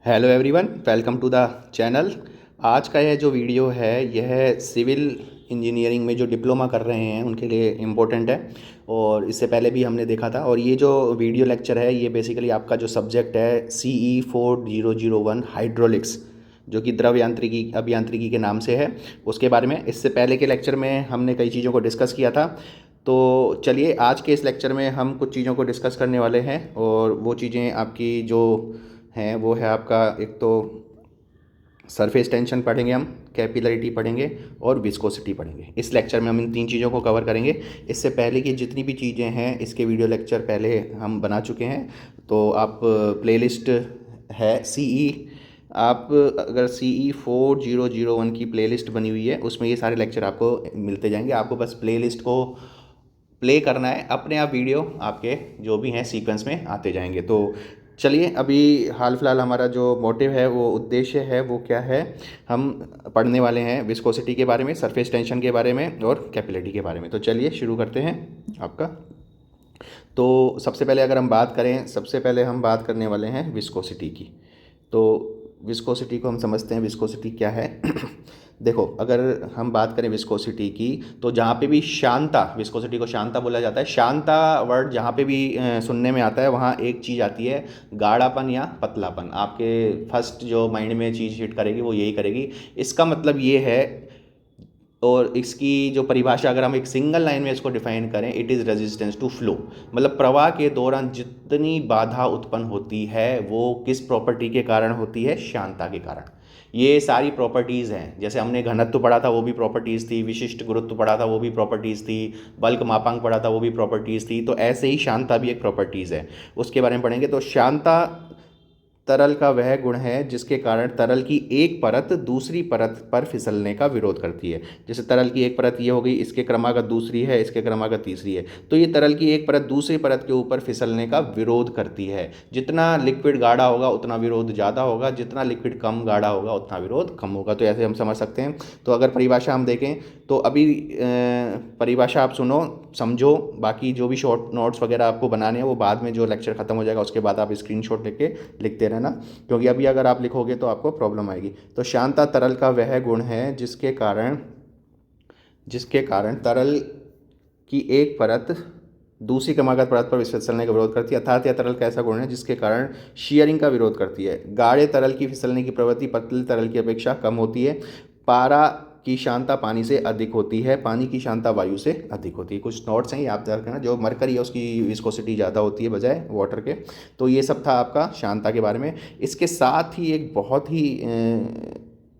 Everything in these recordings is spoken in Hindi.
Hello everyone, welcome to the channel. आज का यह जो वीडियो है यह सिविल इंजीनियरिंग में जो डिप्लोमा कर रहे हैं उनके लिए इम्पोर्टेंट है। और इससे पहले भी हमने देखा था। और ये जो वीडियो लेक्चर है ये बेसिकली आपका जो सब्जेक्ट है CE4001 हाइड्रोलिक्स, जो कि द्रव यांत्रिकी अभियांत्रिकी के नाम से है, उसके बारे में इससे पहले के लेक्चर में हमने कई चीज़ों को डिस्कस किया था। तो चलिए आज के इस लेक्चर में हम कुछ चीज़ों को डिस्कस करने वाले हैं। और वो चीज़ें आपकी जो हैं वो है आपका, एक तो सरफेस टेंशन पढ़ेंगे हम, कैपिलरिटी पढ़ेंगे और विस्कोसिटी पढ़ेंगे। इस लेक्चर में हम इन तीन चीज़ों को कवर करेंगे। इससे पहले की जितनी भी चीज़ें हैं इसके वीडियो लेक्चर पहले हम बना चुके हैं। तो आप प्लेलिस्ट है आप अगर CE4001 की प्लेलिस्ट बनी हुई है उसमें ये सारे लेक्चर आपको मिलते जाएंगे। आपको बस प्लेलिस्ट को प्ले करना है, अपने आप वीडियो आपके जो भी हैं सीक्वेंस में आते जाएंगे। तो चलिए, अभी हाल फिलहाल हमारा जो मोटिव है, वो उद्देश्य है, वो क्या है, हम पढ़ने वाले हैं विस्कोसिटी के बारे में, सरफेस टेंशन के बारे में और कैपिलरिटी के बारे में। तो चलिए शुरू करते हैं आपका। तो सबसे पहले अगर हम बात करें, सबसे पहले हम बात करने वाले हैं विस्कोसिटी की। तो विस्कोसिटी को हम समझते हैं, विस्कोसिटी क्या है। देखो, अगर हम बात करें विस्कोसिटी की, तो जहाँ पे भी शांता, विस्कोसिटी को शांता बोला जाता है, शांता वर्ड जहाँ पे भी सुनने में आता है वहाँ एक चीज़ आती है, गाढ़ापन या पतलापन। आपके फर्स्ट जो माइंड में चीज़ हिट करेगी वो यही करेगी। इसका मतलब ये है, और इसकी जो परिभाषा अगर हम एक सिंगल लाइन में इसको डिफाइन करें, it is resistance to flow. मतलब प्रवाह के दौरान जितनी बाधा उत्पन्न होती है वो किस प्रॉपर्टी के कारण होती है? शांता के कारण। ये सारी प्रॉपर्टीज़ हैं। जैसे हमने घनत्व पढ़ा था वो भी प्रॉपर्टीज़ थी, विशिष्ट गुरुत्व पढ़ा था वो भी प्रॉपर्टीज़ थी, बल्क मापांक पढ़ा था वो भी प्रॉपर्टीज़ थी। तो ऐसे ही शांता भी एक प्रॉपर्टीज़ है, उसके बारे में पढ़ेंगे। तो शांता तरल का वह गुण है जिसके कारण तरल की एक परत दूसरी परत पर फिसलने का विरोध करती है। जैसे तरल की एक परत ये हो गई, इसके क्रमागत दूसरी है, इसके क्रमागत तीसरी है, तो ये तरल की एक परत दूसरी परत के ऊपर फिसलने का विरोध करती है। जितना लिक्विड गाढ़ा होगा उतना विरोध ज़्यादा होगा, जितना लिक्विड कम गाढ़ा होगा उतना विरोध कम होगा। तो ऐसे हम समझ सकते हैं। तो अगर परिभाषा हम देखें तो अभी परिभाषा आप सुनो, समझो, बाकी जो भी शॉर्ट नोट्स वगैरह आपको बनाने हैं वो बाद में, जो लेक्चर खत्म हो जाएगा उसके बाद आप स्क्रीनशॉट लेके लिखते रहना, क्योंकि अभी अगर आप लिखोगे तो आपको प्रॉब्लम आएगी। तो शांता तरल का वह गुण है जिसके कारण तरल की एक परत दूसरी क्रमागत परत पर फिसलने का विरोध करती है। अर्थात यह तरल का ऐसा गुण है जिसके कारण शीयरिंग का विरोध करती है। गाढ़े तरल की फिसलने की प्रवृत्ति पतले तरल की अपेक्षा कम होती है। पारा की शांता पानी से अधिक होती है, पानी की शांता वायु से अधिक होती है। कुछ नोट्स हैं ये आप याद करना। जो मरकरी है उसकी विस्कोसिटी ज़्यादा होती है बजाय वाटर के। तो ये सब था आपका शांता के बारे में। इसके साथ ही एक बहुत ही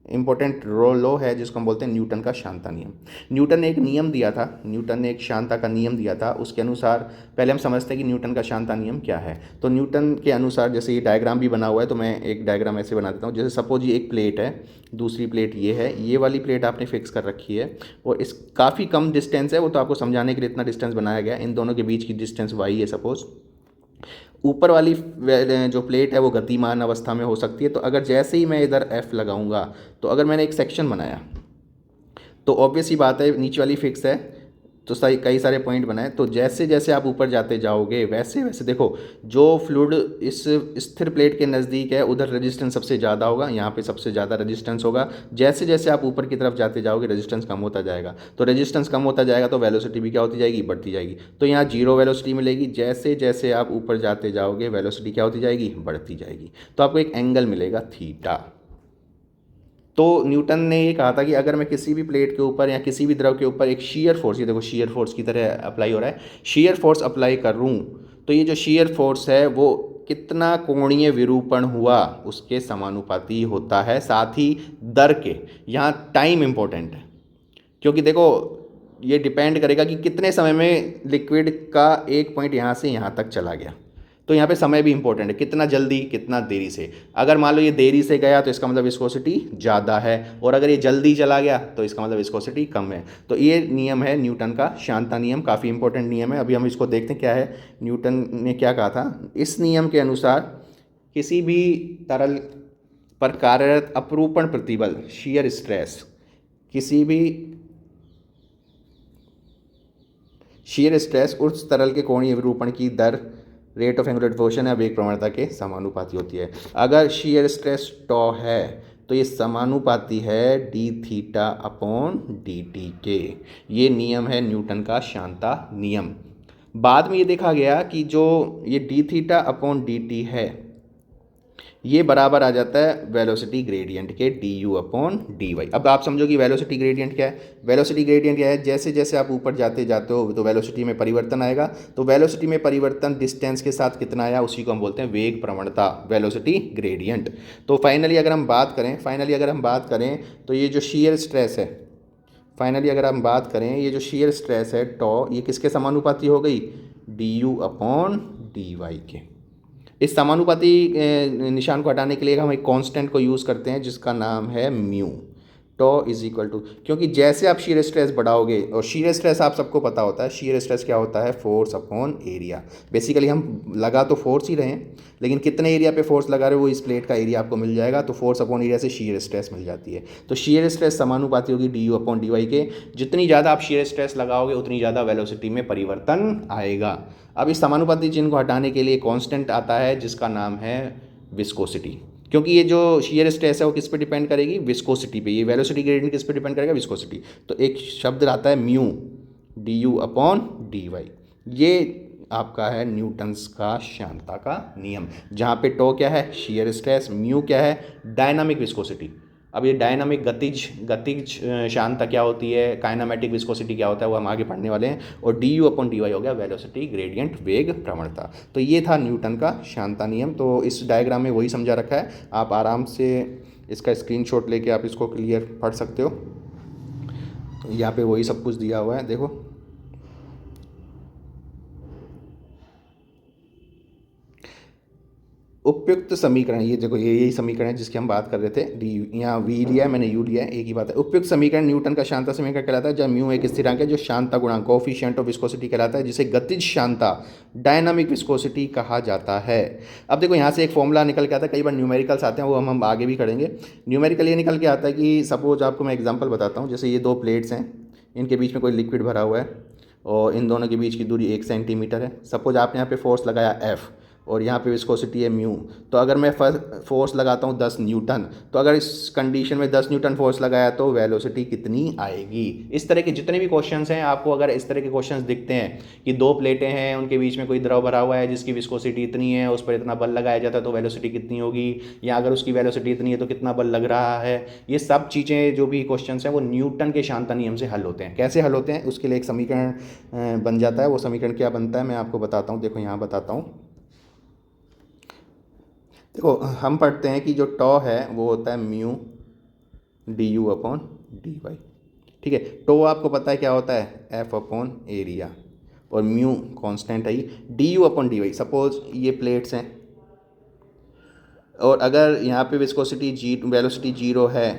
इम्पोर्टेंट लॉ है जिसको हम बोलते हैं न्यूटन का शांता नियम। न्यूटन ने एक नियम दिया था, न्यूटन ने एक शांता का नियम दिया था। उसके अनुसार पहले हम समझते हैं कि न्यूटन का शांता नियम क्या है। तो न्यूटन के अनुसार, जैसे ये डायग्राम भी बना हुआ है तो मैं एक डायग्राम ऐसे बना देता हूँ। जैसे सपोज ये एक प्लेट है, दूसरी प्लेट ये है, ये वाली प्लेट आपने फिक्स कर रखी है और इस काफ़ी कम डिस्टेंस है, वो तो आपको समझाने के लिए इतना डिस्टेंस बनाया गया। इन दोनों के बीच की डिस्टेंस y है सपोज। ऊपर वाली जो प्लेट है वो गतिमान अवस्था में हो सकती है। तो अगर जैसे ही मैं इधर F लगाऊंगा, तो अगर मैंने एक सेक्शन बनाया तो ऑब्वियस ही बात है नीचे वाली फिक्स है, तो सही कई सारे पॉइंट बनाए। तो जैसे जैसे आप ऊपर जाते जाओगे वैसे वैसे देखो, जो फ्लूइड इस स्थिर प्लेट के नज़दीक है उधर रेजिस्टेंस सबसे ज़्यादा होगा, यहाँ पे सबसे ज़्यादा रेजिस्टेंस होगा। जैसे जैसे आप ऊपर की तरफ जाते जाओगे रेजिस्टेंस कम होता जाएगा। तो रेजिस्टेंस कम होता जाएगा तो वेलोसिटी भी क्या होती जाएगी? बढ़ती जाएगी। तो यहाँ जीरो वेलोसिटी मिलेगी। जैसे जैसे आप ऊपर जाते जाओगे वेलोसिटी क्या होती जाएगी? बढ़ती जाएगी। तो आपको एक एंगल मिलेगा थीटा। तो न्यूटन ने ये कहा था कि अगर मैं किसी भी प्लेट के ऊपर या किसी भी द्रव के ऊपर एक शीयर फोर्स, ये देखो शीयर फोर्स की तरह अप्लाई हो रहा है, शीयर फोर्स अप्लाई करूं, तो ये जो शीयर फोर्स है वो कितना कोणीय विरूपण हुआ उसके समानुपाती होता है, साथ ही दर के। यहाँ टाइम इंपॉर्टेंट है, क्योंकि देखो ये डिपेंड करेगा कि कितने समय में लिक्विड का एक पॉइंट यहाँ से यहाँ तक चला गया। तो यहाँ पे समय भी इंपॉर्टेंट है, कितना जल्दी कितना देरी से। अगर मान लो ये देरी से गया तो इसका मतलब विस्कोसिटी ज़्यादा है, और अगर ये जल्दी चला गया तो इसका मतलब विस्कोसिटी कम है। तो ये नियम है न्यूटन का शांता नियम, काफ़ी इंपॉर्टेंट नियम है। अभी हम इसको देखते हैं क्या है, न्यूटन ने क्या कहा था। इस नियम के अनुसार किसी भी तरल पर कार्यरत अपरूपण प्रतिबल, शीयर स्ट्रेस, किसी भी शीयर स्ट्रेस उस तरल के कोणीय विरूपण की दर रेट ऑफ एंगुलर डिफोर्शन है वेग प्रवणता के समानुपाती होती है। अगर शीयर स्ट्रेस टॉ है तो ये समानुपाती है D theta upon d T के। ये नियम है न्यूटन का शांता नियम। बाद में ये देखा गया कि जो ये d theta upon d t है ये बराबर आ जाता है वेलोसिटी ग्रेडियंट के d u upon d y. अब आप समझो कि वेलोसिटी ग्रेडियंट क्या है। वेलोसिटी ग्रेडियंट क्या है, जैसे जैसे आप ऊपर जाते जाते हो तो वेलोसिटी में परिवर्तन आएगा। तो वेलोसिटी में परिवर्तन डिस्टेंस के साथ कितना आया उसी को हम बोलते हैं वेग प्रवणता, वेलोसिटी ग्रेडियंट। तो फाइनली अगर हम बात करें तो ये जो शीयर स्ट्रेस है, ये जो शीयर स्ट्रेस है टॉ, ये किसके समानुपाती हो गई, d u upon d y के। इस समानुपाती निशान को हटाने के लिए हम एक कांस्टेंट को यूज़ करते हैं जिसका नाम है mu. Tau is equal to, क्योंकि जैसे आप शीयर स्ट्रेस बढ़ाओगे, और शीयर स्ट्रेस आप सबको पता होता है, शीयर स्ट्रेस क्या होता है, फोर्स अपॉन एरिया। बेसिकली हम लगा तो फोर्स ही रहे हैं, लेकिन कितने एरिया पे फोर्स लगा रहे हो वो इस प्लेट का एरिया आपको मिल जाएगा। तो फोर्स अपॉन एरिया से शीयर स्ट्रेस मिल जाती है। तो शीयर स्ट्रेस समानुपाती होगी d u upon d y के। जितनी ज़्यादा आप शीयर स्ट्रेस लगाओगे उतनी ज़्यादा वेलोसिटी में परिवर्तन आएगा। अब इस समानुपाती चिन्ह को हटाने के लिए कांस्टेंट आता है जिसका नाम है विस्कोसिटी, क्योंकि ये जो शीयर स्ट्रेस है वो किस पे डिपेंड करेगी, विस्कोसिटी पे। ये वेलोसिटी ग्रेडियंट किस पे डिपेंड करेगा, विस्कोसिटी। तो एक शब्द आता है mu d u upon d y. ये आपका है न्यूटन्स का शांता का नियम, जहाँ पे टो क्या है, शीयर स्ट्रेस, म्यू क्या है, डायनामिक विस्कोसिटी। अब ये डायनामिक गतिज शांता क्या होती है, काइनेमेटिक विस्कोसिटी क्या होता है, वो हम आगे पढ़ने वाले हैं। और d u upon d y हो गया वेलोसिटी ग्रेडियंट, वेग प्रवणता। तो ये था न्यूटन का शांता नियम। तो इस डायग्राम में वही समझा रखा है, आप आराम से इसका स्क्रीनशॉट लेके आप इसको क्लियर पढ़ सकते हो। तो यहाँ पे वही सब कुछ दिया हुआ है, देखो। उपयुक्त समीकरण, ये देखो यही समीकरण है जिसकी हम बात कर रहे थे। डी, यहाँ वी लिया है मैंने, यू लिया है, एक ही बात है। उपयुक्त समीकरण न्यूटन का शांता समीकरण कहलाता है जब म्यू एक स्थिरांक है जो शांता गुणांक, कोएफिशिएंट ऑफ विस्कोसिटी कहलाता है, जिसे गतिज शांता, डायनामिक विस्कोसिटी कहा जाता है। अब देखो यहाँ से एक फॉर्मूला निकल के आता है, कई बार न्यूमेरिकल्स आते हैं, वो हम आगे भी करेंगे। न्यूमेरिकल ये निकल के आता है कि सपोज आपको मैं एग्जाम्पल बताता हूँ, जैसे ये दो प्लेट्स हैं, इनके बीच में कोई लिक्विड भरा हुआ है और इन दोनों के बीच की दूरी 1 सेंटीमीटर है। सपोज आपने यहाँ पे फोर्स लगाया F और यहाँ पे विस्कोसिटी है म्यू। तो अगर मैं फोर्स लगाता हूँ 10 न्यूटन, तो अगर इस कंडीशन में 10 न्यूटन फोर्स लगाया तो वेलोसिटी कितनी आएगी। इस तरह के जितने भी क्वेश्चंस हैं, आपको अगर इस तरह के क्वेश्चंस दिखते हैं कि दो प्लेटें हैं, उनके बीच में कोई द्रव भरा हुआ है जिसकी विस्कोसिटी इतनी है, उस पर इतना बल लगाया जाता है तो वेलोसिटी कितनी होगी, या अगर उसकी वेलोसिटी इतनी है तो कितना बल लग रहा है, ये सब चीज़ें जो भी क्वेश्चंस हैं वो न्यूटन के शांता नियम से हल होते हैं। कैसे हल होते हैं, उसके लिए एक समीकरण बन जाता है। वो समीकरण क्या बनता है मैं आपको बताता हूँ, देखो यहाँ बताता हूँ। देखो हम पढ़ते हैं कि जो टॉ है वो होता है mu d u upon d y, ठीक है। टॉ आपको पता है क्या होता है, एफ अपॉन एरिया, और म्यू कांस्टेंट है। D u upon d y, suppose ये प्लेट्स हैं और अगर यहाँ पे विस्कोसिटी वेलोसिटी 0 है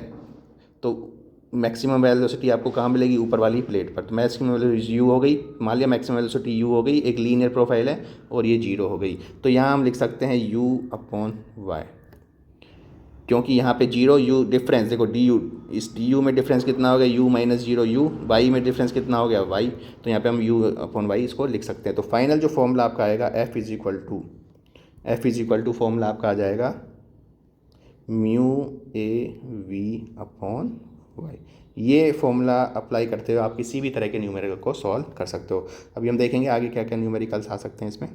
तो मैक्सिमम वेलोसिटी आपको कहाँ मिलेगी, ऊपर वाली प्लेट पर। तो मैक्सिमम वेलोसिटी यू हो गई, मान लिया मैक्सिमम वेलोसिटी यू हो गई, एक लीनियर प्रोफाइल है और ये 0 हो गई। तो यहाँ हम लिख सकते हैं यू अपॉन वाई, क्योंकि यहाँ पे 0 यू डिफरेंस, देखो डी यू, इस डी यू में डिफरेंस कितना हो गया, यू माइनस 0 यू, वाई में डिफरेंस कितना हो गया, वाई। तो यहाँ पे हम यू अपॉन वाई इसको लिख सकते हैं। तो फाइनल जो फॉर्मूला आपका आएगा F is equal to formula आपका आ जाएगा mu A V upon y. ये फॉर्मूला अप्लाई करते हुए आप किसी भी तरह के न्यूमेरिकल को सॉल्व कर सकते हो। अभी हम देखेंगे आगे क्या क्या न्यूमेरिकल्स आ सकते हैं इसमें।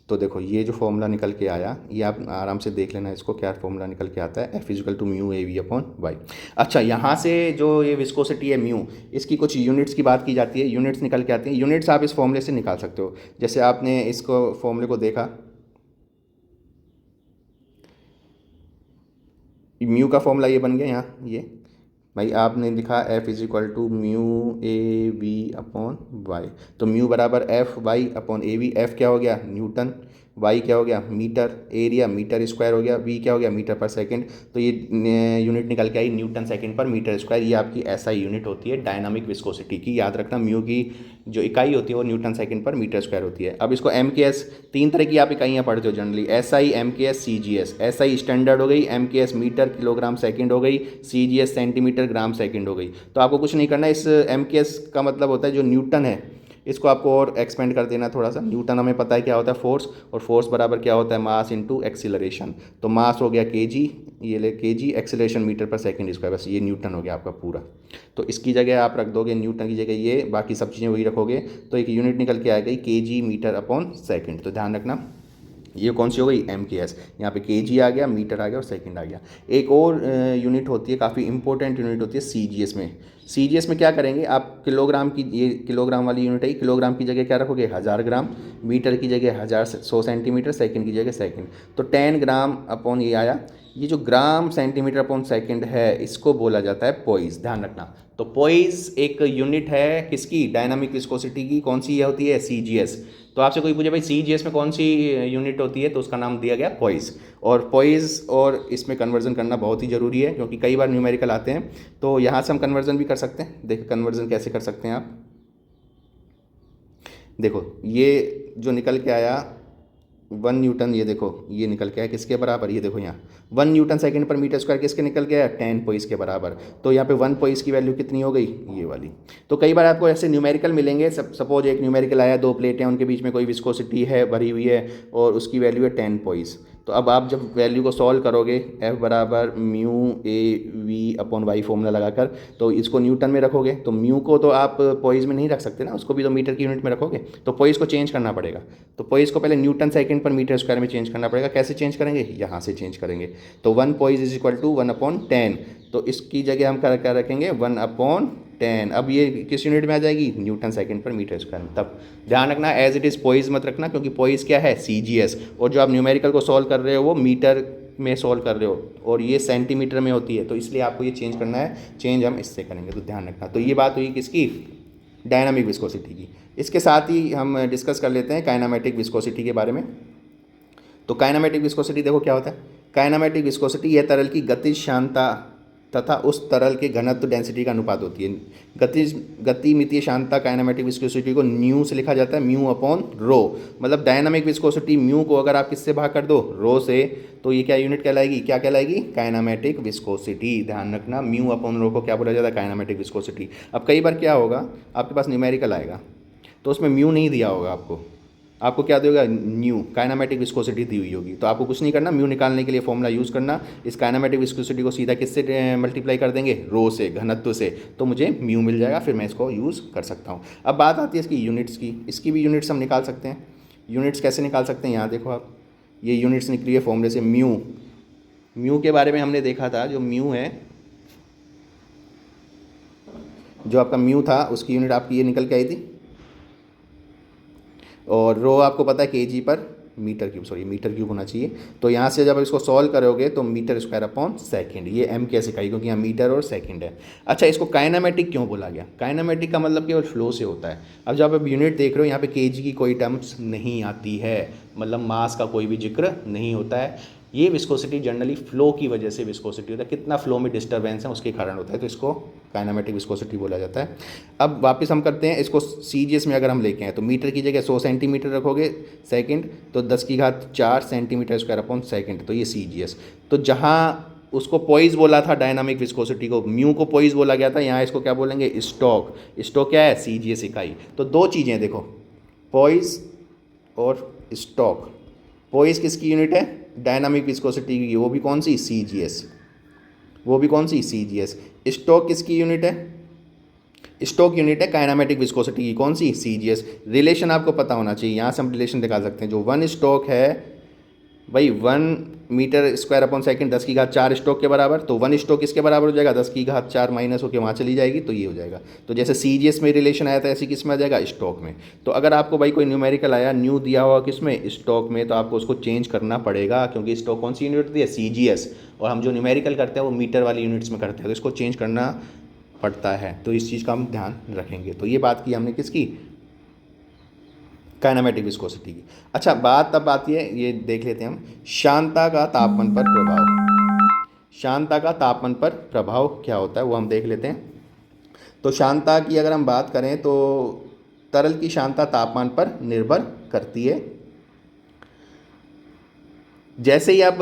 तो देखो ये जो फॉर्मूला निकल के आया, ये आप आराम से देख लेना इसको, क्या फॉर्मूला निकल के आता है, F is equal to mu A V upon y. अच्छा, यहाँ से जो ये विस्कोसिटी है म्यू, इसकी कुछ यूनिट्स की बात की जाती है, यूनिट्स निकल के आती हैं। यूनिट्स आप इस फॉर्मूले से निकाल सकते हो। जैसे आपने इसको फॉर्मूले को देखा, म्यू का फॉर्मूला ये बन गया यहाँ, ये भाई आपने लिखा F is equal to mu A V upon y. तो म्यू बराबर F y upon A V. F क्या हो गया, न्यूटन, वाई क्या हो गया, मीटर, एरिया मीटर स्क्वायर हो गया, वी क्या हो गया, मीटर पर सेकंड। तो ये यूनिट निकल के आई न्यूटन सेकंड पर मीटर स्क्वायर। ये आपकी एसआई यूनिट होती है डायनामिक विस्कोसिटी की। याद रखना म्यू की जो इकाई होती है वो न्यूटन सेकंड पर मीटर स्क्वायर होती है। अब इसको एम के एस, 3 तरह की आप इकाइयाँ पढ़ते हो जनरली, एसआई, एम के एस, सी जी एस। एसआई स्टैंडर्ड हो गई, एम के एस मीटर किलोग्राम सेकेंड हो गई, C G S centimetre gram second हो गई। तो आपको कुछ नहीं करना, इस एम के एस का मतलब होता है जो न्यूटन है, इसको आपको और एक्सपेंड कर देना थोड़ा सा। न्यूटन हमें पता है क्या होता है, फोर्स, और फोर्स बराबर क्या होता है, मास इंटू एक्सीलरेशन। तो मास हो गया केजी, ये ले केजी, एक्सीलरेशन मीटर पर सेकंड स्क्वायर, बस ये न्यूटन हो गया आपका पूरा। तो इसकी जगह आप रख दोगे न्यूटन की जगह ये, बाकी सब चीज़ें वही रखोगे, तो एक यूनिट निकल के आ गई केजी मीटर अपॉन सेकंड। तो ध्यान रखना ये कौन सी हो गई, एम के एस। यहाँ पे केजी आ गया, मीटर आ गया और सेकंड आ गया। एक और यूनिट होती है, काफ़ी इंपॉर्टेंट यूनिट होती है सीजीएस में। सीजीएस में क्या करेंगे आप, किलोग्राम की, ये किलोग्राम वाली यूनिट है, किलोग्राम की जगह क्या रखोगे, 1000 ग्राम, मीटर की जगह 100 सेंटीमीटर, सेकंड की जगह सेकंड। तो 10 ग्राम अपॉन ये आया। ये जो ग्राम सेंटीमीटर अपॉन सेकंड है, इसको बोला जाता है पोइस। ध्यान रखना। तो पोइस एक यूनिट है किसकी, डायनामिक विस्कोसिटी की। कौन सी होती है, सीजीएस। तो आपसे कोई पूछे भाई सीजीएस में कौन सी यूनिट होती है, तो उसका नाम दिया गया पोइस। और पोइस और इसमें कन्वर्जन करना बहुत ही ज़रूरी है, क्योंकि कई बार न्यूमेरिकल आते हैं। तो यहाँ से हम कन्वर्जन भी कर सकते हैं। देखो कन्वर्जन कैसे कर सकते हैं आप, देखो ये जो निकल के आया 1 न्यूटन, ये देखो ये निकल के आया किसके बराबर, ये देखो यहाँ 1 न्यूटन सेकंड पर मीटर स्क्वायर किसके निकल के आया, 10 पोइस के बराबर। तो यहाँ पे 1 पोइस की वैल्यू कितनी हो गई, ये वाली। तो कई बार आपको ऐसे न्यूमेरिकल मिलेंगे, सपोज एक न्यूमेरिकल आया, 2 प्लेटें उनके बीच में कोई विस्कोसिटी है भरी हुई है और उसकी वैल्यू है 10 पोइस। तो अब आप जब वैल्यू को सॉल्व करोगे, एफ बराबर mu A V upon y formula लगाकर, तो इसको न्यूटन में रखोगे, तो म्यू को तो आप पोइस में नहीं रख सकते ना, उसको भी तो मीटर की यूनिट में रखोगे। तो पोइस को चेंज करना पड़ेगा। तो पोइस को पहले न्यूटन सेकंड पर मीटर स्क्वायर में चेंज करना पड़ेगा। कैसे चेंज करेंगे, यहाँ से चेंज करेंगे। तो 1 पोइस इज इक्वल टू 1/10। तो इसकी जगह हम क्या रखेंगे, 1/10। अब ये किस यूनिट में आ जाएगी, न्यूटन सेकंड पर मीटर स्क्वायर में। तब ध्यान रखना एज इट इज़ पोइस मत रखना, क्योंकि पोइस क्या है, सीजीएस। और जो आप न्यूमेरिकल को सॉल्व कर रहे हो वो मीटर में सॉल्व कर रहे हो, और ये सेंटीमीटर में होती है। तो इसलिए आपको ये चेंज करना है, चेंज हम इससे करेंगे। तो ध्यान रखना। तो ये बात हुई किसकी, डायनामिक विस्कोसिटी की। इसके साथ ही हम डिस्कस कर लेते हैं काइनेमेटिक विस्कोसिटी के बारे में। तो काइनेमेटिक विस्कोसिटी देखो क्या होता है। काइनेमेटिक विस्कोसिटी यह तरल की गतिज शांता तथा उस तरल के घनत्व डेंसिटी का अनुपात होती है। गतिमितीय शांता काइनेमेटिक विस्कोसिटी को न्यू से लिखा जाता है, म्यू अपॉन रो। मतलब डायनामिक विस्कोसिटी म्यू को अगर आप किससे भाग कर दो, रो से, तो ये क्या यूनिट कहलाएगी, क्या कहलाएगी, काइनेमेटिक विस्कोसिटी। ध्यान रखना, म्यू अपॉन रो को क्या बोला जाता है, काइनेमेटिक विस्कोसिटी। अब कई बार क्या होगा, आपके पास न्यूमेरिकल आएगा तो उसमें म्यू नहीं दिया होगा, आपको क्या देगा, न्यू, काइनेमेटिक विस्कोसिटी दी हुई होगी। तो आपको कुछ नहीं करना, म्यू निकालने के लिए फॉर्मूला यूज़ करना। इस काइनेमेटिक विस्कोसिटी को सीधा किससे मल्टीप्लाई कर देंगे, रो से, घनत्व से, तो मुझे म्यू मिल जाएगा, फिर मैं इसको यूज़ कर सकता हूँ। अब बात आती है इसकी यूनिट्स की। इसकी भी यूनिट्स हम निकाल सकते हैं। यूनिट्स कैसे निकाल सकते हैं, यहाँ देखो आप, ये यूनिट्स निकली है फॉर्मूले से। म्यू के बारे में हमने देखा था, जो म्यू है, जो आपका म्यू था उसकी यूनिट आपकी ये निकल के आई थी। और रो आपको पता है केजी पर मीटर क्यूब होना चाहिए। तो यहाँ से जब इसको सॉल्व करोगे तो मीटर स्क्वायर अपॉन सेकंड, ये एम कैसे आई, क्योंकि यहाँ मीटर और सेकंड है। अच्छा, इसको काइनेमेटिक क्यों बोला गया, काइनेमेटिक का मतलब केवल फ्लो से होता है। अब जब आप यूनिट देख रहे हो, यहाँ पे केजी की कोई टर्म्स नहीं आती है, मतलब मास का कोई भी जिक्र नहीं होता है। ये विस्कोसिटी जनरली फ्लो की वजह से विस्कोसिटी होता है, कितना फ्लो में डिस्टर्बेंस है उसके कारण होता है, तो इसको काइनेमेटिक विस्कोसिटी बोला जाता है। अब वापस हम करते हैं इसको सीजीएस में। अगर हम लेके आए तो मीटर की जगह 100 सेंटीमीटर रखोगे सेकंड, तो 10⁴ सेंटीमीटर स्क्वायर अपॉन सेकंड, तो ये सीजीएस। तो जहाँ उसको पोइस बोला था, डायनामिक विस्कोसिटी को, म्यू को पोइस बोला गया था, यहाँ इसको क्या बोलेंगे, स्टोक। स्टोक क्या है, सीजीएस इकाई। तो दो चीज़ें देखो, पोइस और स्टोक। पोइस किसकी यूनिट है, डायनामिक विस्कोसिटी की, वो भी कौन सी, सीजीएस, वो भी कौन सी, सीजीएस। स्टोक किसकी यूनिट है, स्टोक यूनिट है काइनेमेटिक विस्कोसिटी की, कौन सी, सीजीएस। रिलेशन आपको पता होना चाहिए, यहाँ से हम रिलेशन दिखा सकते हैं। जो 1 स्टोक है भाई, 1 metre square upon second 10⁴ stoke के बराबर, तो 1 स्टोक किसके बराबर हो जाएगा, 10⁴ माइनस होकर वहाँ चली जाएगी, तो ये हो जाएगा। तो जैसे सीजीएस में रिलेशन आया था, ऐसे किस में आ जाएगा, स्टोक में। तो अगर आपको भाई कोई न्यूमेरिकल आया, न्यू दिया हुआ किसमें, स्टोक में, तो आपको उसको चेंज करना पड़ेगा, क्योंकि स्टोक कौन सी यूनिट होती है, सीजीएस। और हम जो न्यूमेरिकल करते हैं वो मीटर वाली यूनिट्स में करते हैं, तो इसको चेंज करना पड़ता है। तो इस चीज़ का हम ध्यान रखेंगे। तो ये बात की हमने किसकी, काइनेमेटिक विस्कोसिटी की। अच्छा, बात तब आती है, ये देख लेते हैं हम, शांता का तापमान पर प्रभाव। शांता का तापमान पर प्रभाव क्या होता है वो हम देख लेते हैं। तो शांता की अगर हम बात करें तो तरल की शांता तापमान पर निर्भर करती है। जैसे ही अब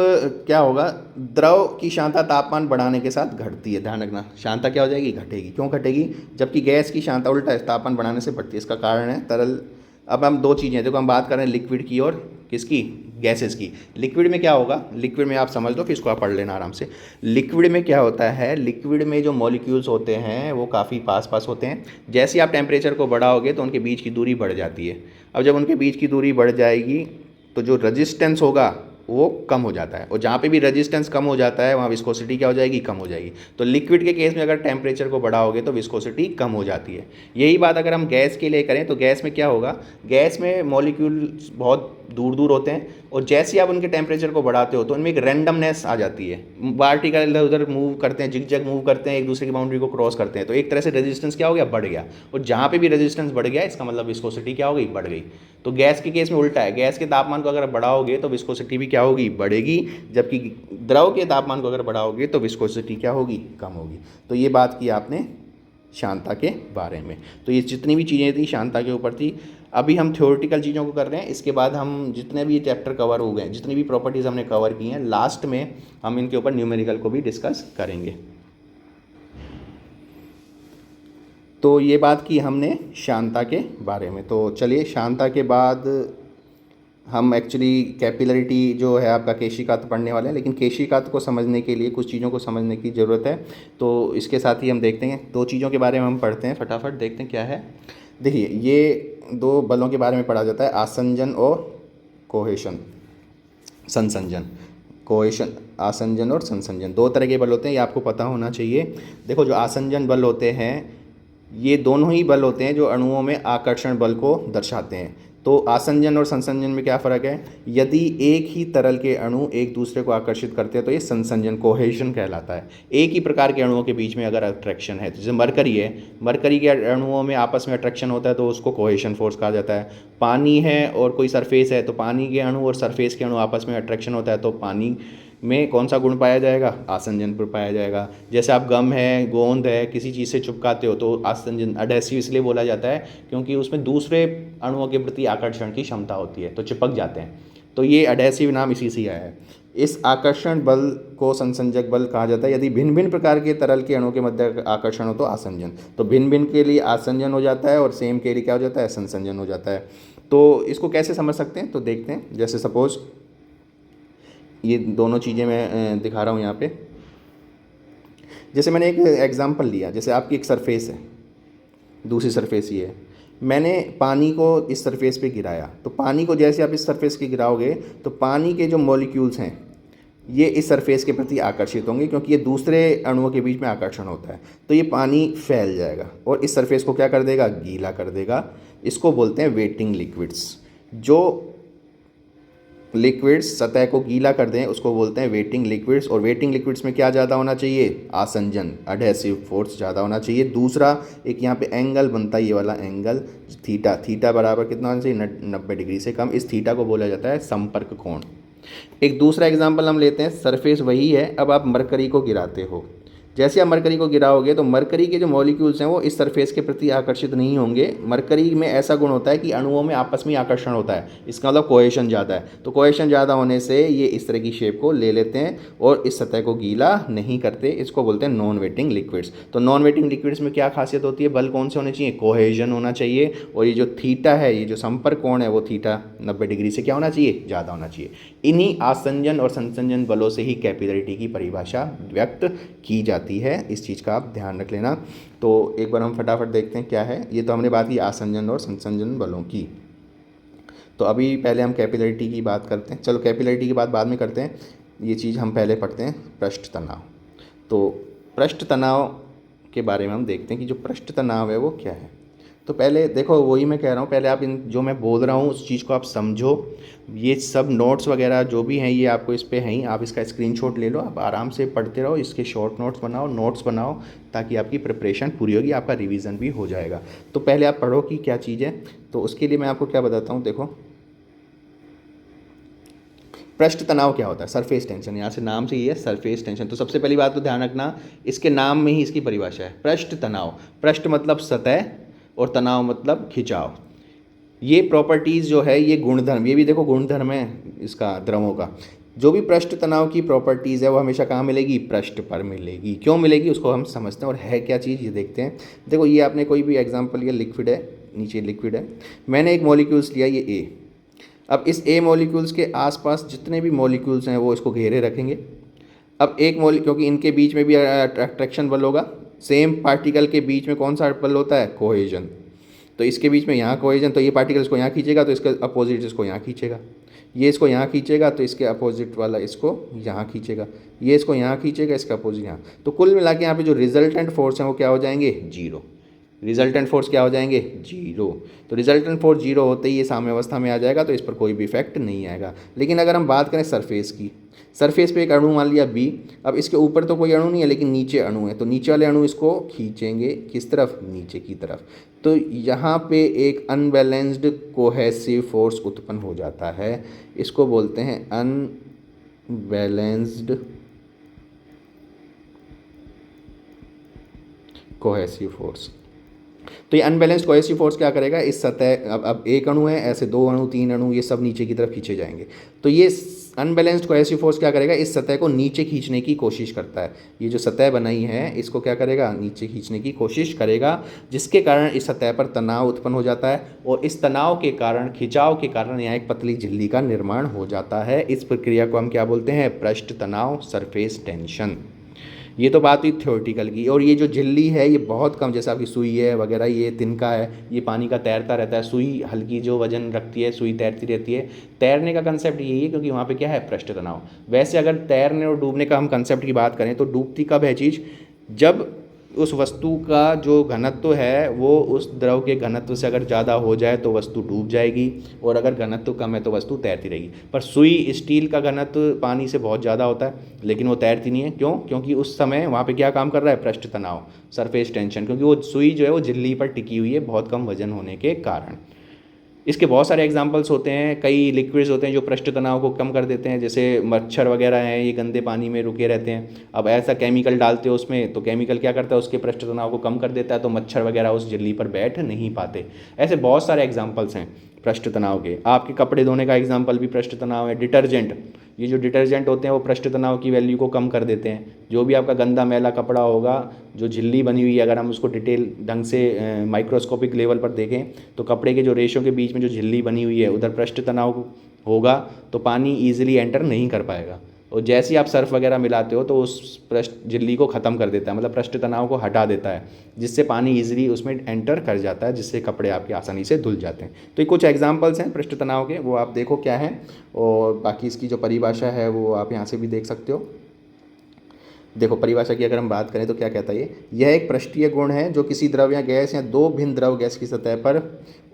क्या होगा, द्रव की सांद्रता तापमान बढ़ाने के साथ घटती है, ध्यान रखना, सांद्रता क्या हो जाएगी, घटेगी। क्यों घटेगी, जबकि गैस की सांद्रता उल्टा है, तापमान बढ़ाने से बढ़ती है। इसका कारण है तरल। अब हम दो चीज़ें, देखो हम बात कर रहे हैं लिक्विड की और किसकी, गैसेस की। लिक्विड में क्या होगा, लिक्विड में आप समझ लो, फिर इसको आप पढ़ लेना आराम से। लिक्विड में क्या होता है, लिक्विड में जो मॉलिक्यूल्स होते हैं वो काफ़ी पास पास होते हैं। जैसे ही आप टेम्परेचर को बढ़ाओगे तो उनके बीच की दूरी बढ़ जाती है। अब जब उनके बीच की दूरी बढ़ जाएगी तो जो रजिस्टेंस होगा वो कम हो जाता है, और जहाँ पे भी रेजिस्टेंस कम हो जाता है वहाँ विस्कोसिटी क्या हो जाएगी, कम हो जाएगी। तो लिक्विड के केस में अगर टेम्परेचर को बढ़ाओगे तो विस्कोसिटी कम हो जाती है। यही बात अगर हम गैस के लिए करें तो गैस में क्या होगा, गैस में मॉलिक्यूल बहुत दूर दूर होते हैं, और जैसे ही आप उनके टेम्परेचर को बढ़ाते हो तो उनमें एक रैंडमनेस आ जाती है। पार्टिकल इधर उधर मूव करते हैं, जिग मूव करते हैं, एक दूसरे की बाउंड्री को क्रॉस करते हैं, तो एक तरह से रेजिस्टेंस क्या हो गया, बढ़ गया। और जहाँ पे भी रेजिस्टेंस बढ़ गया इसका मतलब विस्कोसिटी क्या हो गई, बढ़ गई। तो गैस के केस में उल्टा है, गैस के तापमान को अगर बढ़ाओगे तो विस्कोसिटी भी क्या होगी, बढ़ेगी, जबकि द्रव के तापमान को अगर बढ़ाओगे तो विस्कोसिटी क्या होगी, कम होगी। तो ये बात की आपने शांता के बारे में। तो ये जितनी भी चीज़ें थी शांता के ऊपर थी। अभी हम थ्योरेटिकल चीज़ों को कर रहे हैं, इसके बाद हम जितने भी चैप्टर कवर हो गए, जितनी भी प्रॉपर्टीज़ हमने कवर की हैं, लास्ट में हम इनके ऊपर न्यूमेरिकल को भी डिस्कस करेंगे। तो ये बात की हमने शांता के बारे में। तो चलिए, शांता के बाद हम एक्चुअली कैपिलरिटी जो है आपका केशिकात पढ़ने वाले हैं, लेकिन केशिकात को समझने के लिए कुछ चीज़ों को समझने की ज़रूरत है। तो इसके साथ ही हम देखते हैं दो चीज़ों के बारे में हम पढ़ते हैं, फटाफट देखते हैं क्या है। देखिए, ये दो बलों के बारे में पढ़ा जाता है, आसंजन और कोहेशन, संसंजन। कोहेशन, आसंजन और संसंजन, दो तरह के बल होते हैं, ये आपको पता होना चाहिए। देखो, जो आसंजन बल होते हैं ये दोनों ही बल होते हैं जो अणुओं में आकर्षण बल को दर्शाते हैं। तो आसंजन और संसंजन में क्या फ़र्क है, यदि एक ही तरल के अणु एक दूसरे को आकर्षित करते हैं तो ये संसंजन, कोहेशन कहलाता है। एक ही प्रकार के अणुओं के बीच में अगर अट्रैक्शन है, जैसे मरकरी है, मरकरी के अणुओं में आपस में अट्रैक्शन होता है तो उसको कोहेशन फोर्स कहा जाता है। पानी है और कोई सरफेस है, तो पानी के अणु और सरफेस के अणु आपस में अट्रैक्शन होता है तो पानी में कौन सा गुण पाया जाएगा, आसंजन पर पाया जाएगा। जैसे आप गम है, गोंद है, किसी चीज़ से चिपकाते हो तो आसंजन, अडेसिव इसलिए बोला जाता है क्योंकि उसमें दूसरे अणुओं के प्रति आकर्षण की क्षमता होती है, तो चिपक जाते हैं। तो ये अडेसिव नाम इसी से आया है। इस आकर्षण बल को संसंजक बल कहा जाता है। यदि भिन्न भिन्न प्रकार के तरल के अणुओं के मध्य आकर्षण हो तो आसंजन, तो भिन्न भिन्न के लिए आसंजन हो जाता है और सेम के लिए क्या हो जाता है, संसंजन हो जाता है। तो इसको कैसे समझ सकते हैं, तो देखते हैं। जैसे सपोज ये दोनों चीज़ें मैं दिखा रहा हूँ यहाँ पे। जैसे मैंने एक एग्जांपल लिया, जैसे आपकी एक सरफेस है, दूसरी सरफेस ये है, मैंने पानी को इस सरफेस पे गिराया, तो पानी को जैसे आप इस सरफेस के गिराओगे तो पानी के जो मॉलिक्यूल्स हैं ये इस सरफेस के प्रति आकर्षित होंगे, क्योंकि ये दूसरे अणुओं के बीच में आकर्षण होता है, तो ये पानी फैल जाएगा और इस सरफेस को क्या कर देगा, गीला कर देगा। इसको बोलते हैं वेटिंग लिक्विड्स। जो लिक्विड्स सतह को गीला कर दें उसको बोलते हैं वेटिंग लिक्विड्स। और वेटिंग लिक्विड्स में क्या ज़्यादा होना चाहिए, आसंजन, अडहेसिव फोर्स ज़्यादा होना चाहिए। दूसरा, एक यहाँ पे एंगल बनता है, ये वाला एंगल थीटा, थीटा बराबर कितना होना चाहिए, 90 डिग्री से कम। इस थीटा को बोला जाता है संपर्क कोण। एक दूसरा एग्जाम्पल हम लेते हैं, सरफेस वही है, अब आप मरकरी को गिराते हो। जैसे आप मरकरी को गिराओगे तो मरकरी के जो मॉलिक्यूल्स हैं वो इस सरफेस के प्रति आकर्षित नहीं होंगे। मरकरी में ऐसा गुण होता है कि अणुओं में आपस में आकर्षण होता है, इसका मतलब कोहेशन ज़्यादा है। तो कोहेशन ज़्यादा होने से ये इस तरह की शेप को ले लेते हैं और इस सतह को गीला नहीं करते, इसको बोलते हैं नॉन वेटिंग लिक्विड्स। तो नॉन वेटिंग लिक्विड्स में क्या खासियत होती है, बल कौन से होने चाहिए, कोहेशन होना चाहिए। और ये जो थीटा है, ये जो संपर्क कोण है वो थीटा 90 डिग्री से क्या होना चाहिए, ज़्यादा होना चाहिए। इन्हीं आसंजन और संसंजन बलों से ही कैपिलरिटी की परिभाषा व्यक्त की जाती है, इस चीज़ का आप ध्यान रख लेना। तो एक बार हम फटाफट देखते हैं क्या है। ये तो हमने बात की आसंजन और संसंजन बलों की। तो अभी पहले हम कैपिलरिटी की बात करते हैं। चलो, कैपिलरिटी की बात बाद में करते हैं, ये चीज़ हम पहले पढ़ते हैं, पृष्ठ तनाव। तो पृष्ठ तनाव के बारे में हम देखते हैं कि जो पृष्ठ तनाव है वो क्या है। तो पहले देखो, वही मैं कह रहा हूँ, पहले आप इन जो मैं बोल रहा हूँ उस चीज़ को आप समझो। ये सब नोट्स वगैरह जो भी हैं ये आपको इस पे हैं ही, आप इसका स्क्रीनशॉट ले लो, आप आराम से पढ़ते रहो, इसके शॉर्ट नोट्स बनाओ, ताकि आपकी प्रिपरेशन पूरी होगी, आपका रिवीजन भी हो जाएगा। तो पहले आप पढ़ो कि क्या चीज़ है। तो उसके लिए मैं आपको क्या बताता हूँ, देखो पृष्ठ तनाव क्या होता है, सरफेस टेंशन, यहाँ से नाम से ही है सरफेस टेंशन। तो सबसे पहली बात तो ध्यान रखना, इसके नाम में ही इसकी परिभाषा है, पृष्ठ तनाव। पृष्ठ मतलब सतह और तनाव मतलब खिंचाव। ये प्रॉपर्टीज़ जो है, ये गुणधर्म, ये भी देखो गुणधर्म है इसका, द्रवों का। जो भी पृष्ठ तनाव की प्रॉपर्टीज़ है वो हमेशा कहाँ मिलेगी, पृष्ठ पर मिलेगी। क्यों मिलेगी उसको हम समझते हैं, और है क्या चीज़ ये देखते हैं। देखो ये आपने कोई भी एग्जांपल लिया, लिक्विड है, नीचे लिक्विड है, मैंने एक मॉलिक्यूल्स लिया ये ए। अब इस ए मॉलिक्यूल्स के आसपास जितने भी मॉलिक्यूल्स हैं वो इसको घेरे रखेंगे। अब एक क्योंकि इनके बीच में भी अट्रैक्शन बल होगा, सेम पार्टिकल के बीच में कौन सा बल होता है, कोहेजन। तो इसके बीच में यहाँ कोहेजन, तो ये पार्टिकल इसको यहाँ खींचेगा तो इसका अपोजिट इसको यहाँ खींचेगा, ये इसको यहाँ खींचेगा तो इसके अपोजिट वाला इसको यहाँ खींचेगा, ये इसको यहाँ खींचेगा, इसका अपोजिट यहाँ। तो कुल मिला के यहाँ पे जो रिजल्टेंट फोर्स हैं वो क्या हो जाएंगे, जीरो। रिजल्टेंट फोर्स क्या हो जाएंगे, जीरो। तो रिजल्टेंट फोर्स जीरो होते ही ये साम्यावस्था में आ जाएगा, तो इस पर कोई भी इफेक्ट नहीं आएगा। लेकिन अगर हम बात करें सरफेस की, सरफेस पे एक अणु मान लिया बी, अब इसके ऊपर तो कोई अणु नहीं है लेकिन नीचे अणु है, तो नीचे वाले अणु इसको खींचेंगे किस तरफ, नीचे की तरफ। तो यहाँ पे एक अनबैलेंस्ड कोहेसिव फोर्स उत्पन्न हो जाता है, इसको बोलते हैं अनबैलेंस्ड कोहेसिव फोर्स। तो ये अनबैलेंस्ड कोहेसिव फोर्स क्या करेगा, इस सतह, अब एक अणु है, ऐसे दो अणु, तीन अणु, ये सब नीचे की तरफ खींचे जाएंगे। तो ये अनबैलेंस्ड कोहेसिव फोर्स क्या करेगा, इस सतह को नीचे खींचने की कोशिश करता है। ये जो सतह बनाई है इसको क्या करेगा, नीचे खींचने की कोशिश करेगा, जिसके कारण इस सतह पर तनाव उत्पन्न हो जाता है, और इस तनाव के कारण, खिंचाव के कारण यहाँ एक पतली झिल्ली का निर्माण हो जाता है। इस प्रक्रिया को हम क्या बोलते हैं, पृष्ठ तनाव, सरफेस टेंशन। ये तो बात हुई थ्योरेटिकल की। और ये जो झिल्ली है ये बहुत कम, जैसे आपकी सुई है वगैरह, ये तिनका है, ये पानी का तैरता रहता है। सुई हल्की जो वजन रखती है, सुई तैरती रहती है। तैरने का कंसेप्ट यही है क्योंकि वहाँ पे क्या है, पृष्ठ तनाव। वैसे अगर तैरने और डूबने का हम कंसेप्ट की बात करें तो डूबती कब है चीज़, जब उस वस्तु का जो घनत्व है वो उस द्रव के घनत्व से अगर ज़्यादा हो जाए तो वस्तु डूब जाएगी, और अगर घनत्व कम है तो वस्तु तैरती रहेगी। पर सुई, स्टील का घनत्व पानी से बहुत ज़्यादा होता है लेकिन वो तैरती नहीं है। क्यों, क्योंकि उस समय वहाँ पे क्या काम कर रहा है, पृष्ठ तनाव, सरफेस टेंशन, क्योंकि वो सुई जो है वो झिल्ली पर टिकी हुई है बहुत कम वजन होने के कारण। इसके बहुत सारे एग्जांपल्स होते हैं, कई लिक्विड्स होते हैं जो पृष्ठ तनाव को कम कर देते हैं, जैसे मच्छर वगैरह हैं, ये गंदे पानी में रुके रहते हैं। अब ऐसा केमिकल डालते हो उसमें, तो केमिकल क्या करता है, उसके पृष्ठ तनाव को कम कर देता है, तो मच्छर वगैरह उस झिल्ली पर बैठ नहीं पाते। ऐसे बहुत सारे एग्जाम्पल्स हैं पृष्ठ तनाव के। आपके कपड़े धोने का एग्जाम्पल भी पृष्ठ तनाव है। डिटर्जेंट, ये जो डिटर्जेंट होते हैं वो पृष्ठ तनाव की वैल्यू को कम कर देते हैं। जो भी आपका गंदा मैला कपड़ा होगा, जो झिल्ली बनी हुई है, अगर हम उसको डिटेल ढंग से माइक्रोस्कोपिक लेवल पर देखें तो कपड़े के जो रेशों के बीच में जो झिल्ली बनी हुई है उधर पृष्ठ तनाव होगा तो पानी ईजिली एंटर नहीं कर पाएगा, और जैसे ही आप सर्फ वगैरह मिलाते हो तो उस पृष्ठ झिल्ली को ख़त्म कर देता है, मतलब पृष्ठ तनाव को हटा देता है, जिससे पानी इजीली उसमें एंटर कर जाता है, जिससे कपड़े आपके आसानी से धुल जाते हैं। तो ये कुछ एग्जांपल्स हैं पृष्ठ तनाव के, वो आप देखो क्या है, और बाकी इसकी जो परिभाषा है वो आप यहाँ से भी देख सकते हो। देखो परिभाषा की अगर हम बात करें तो क्या कहता है, यह एक पृष्ठीय गुण है जो किसी द्रव या गैस या दो भिन्न द्रव गैस की सतह पर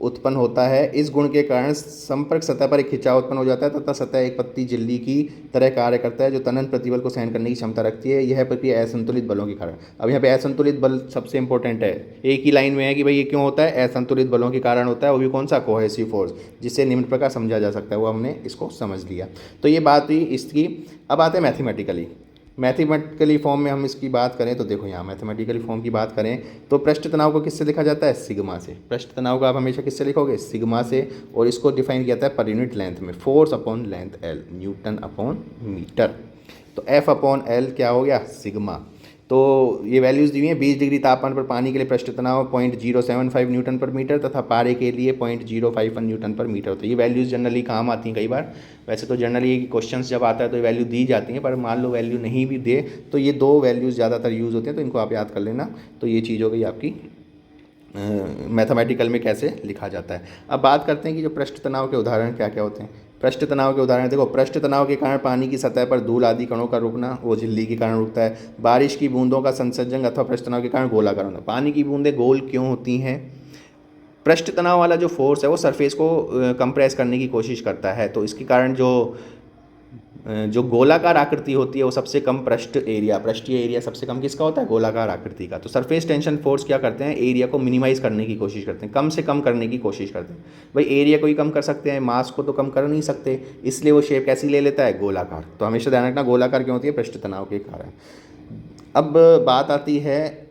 उत्पन्न होता है। इस गुण के कारण संपर्क सतह पर एक खिंचाव उत्पन्न हो जाता है तथा सतह एक पतली झिल्ली की तरह कार्य करता है जो तनन प्रतिबल को सहन करने की क्षमता रखती है। यह प्रक्रिया असंतुलित बलों के कारण। अब यहाँ पे असंतुलित बल सबसे इंपॉर्टेंट है, एक ही लाइन में है कि भाई ये क्यों होता है, असंतुलित बलों के कारण होता है, वो भी कौन सा, कोहेसिव फोर्स, जिससे निम्न प्रकार समझा जा सकता है, वो हमने इसको समझ लिया। तो ये बात हुई इसकी। अब आते हैं मैथमेटिकली फॉर्म में हम इसकी बात करें तो देखो यहाँ मैथमेटिकली फॉर्म की बात करें तो पृष्ठ तनाव को किससे लिखा जाता है, सिग्मा से। पृष्ठ तनाव को आप हमेशा किससे लिखोगे, सिग्मा से, और इसको डिफाइन किया जाता है पर यूनिट लेंथ में, force upon length L, newton upon metre. तो एफ अपॉन एल क्या हो गया, सिग्मा। तो ये वैल्यूज़ दी हुई हैं। 20 डिग्री तापमान पर पानी के लिए पृष्ठ तनाव 0.075 न्यूटन पर मीटर तथा पारे के लिए 0.051 न्यूटन पर मीटर होता है। ये वैल्यूज़ जनरली काम आती हैं कई बार, वैसे तो जनरली क्वेश्चंस जब आता है तो ये वैल्यू दी जाती हैं, पर मान लो वैल्यू नहीं भी दे तो ये दो वैल्यूज़ ज़्यादातर यूज़ होती हैं, तो इनको आप याद कर लेना। तो ये चीज़ हो गई आपकी मैथमेटिकल में कैसे लिखा जाता है। अब बात करते हैं कि जो पृष्ठ तनाव के उदाहरण क्या क्या होते हैं। पृष्ठ तनाव के उदाहरण देखो, पृष्ठ तनाव के कारण पानी की सतह पर धूल आदि कणों का रुकना, वो झिल्ली के कारण रुकता है। बारिश की बूंदों का संसर्जन अथवा पृष्ठ तनाव के कारण गोलाकार होना। पानी की बूंदें गोल क्यों होती हैं, पृष्ठ तनाव वाला जो फोर्स है वो सरफेस को कंप्रेस करने की कोशिश करता है, तो इसके कारण जो गोलाकार आकृति होती है वो सबसे कम पृष्ठीय एरिया सबसे कम किसका होता है, गोलाकार आकृति का। तो सरफेस टेंशन फोर्स क्या करते हैं, एरिया को मिनिमाइज करने की कोशिश करते हैं, कम से कम करने की कोशिश करते हैं। भाई एरिया को ही कम कर सकते हैं, मास को तो कम कर नहीं सकते, इसलिए वो शेप कैसी ले लेता है, गोलाकार। तो हमेशा ध्यान रखना गोलाकार क्यों होती है, पृष्ठ तनाव के कारण। अब बात आती है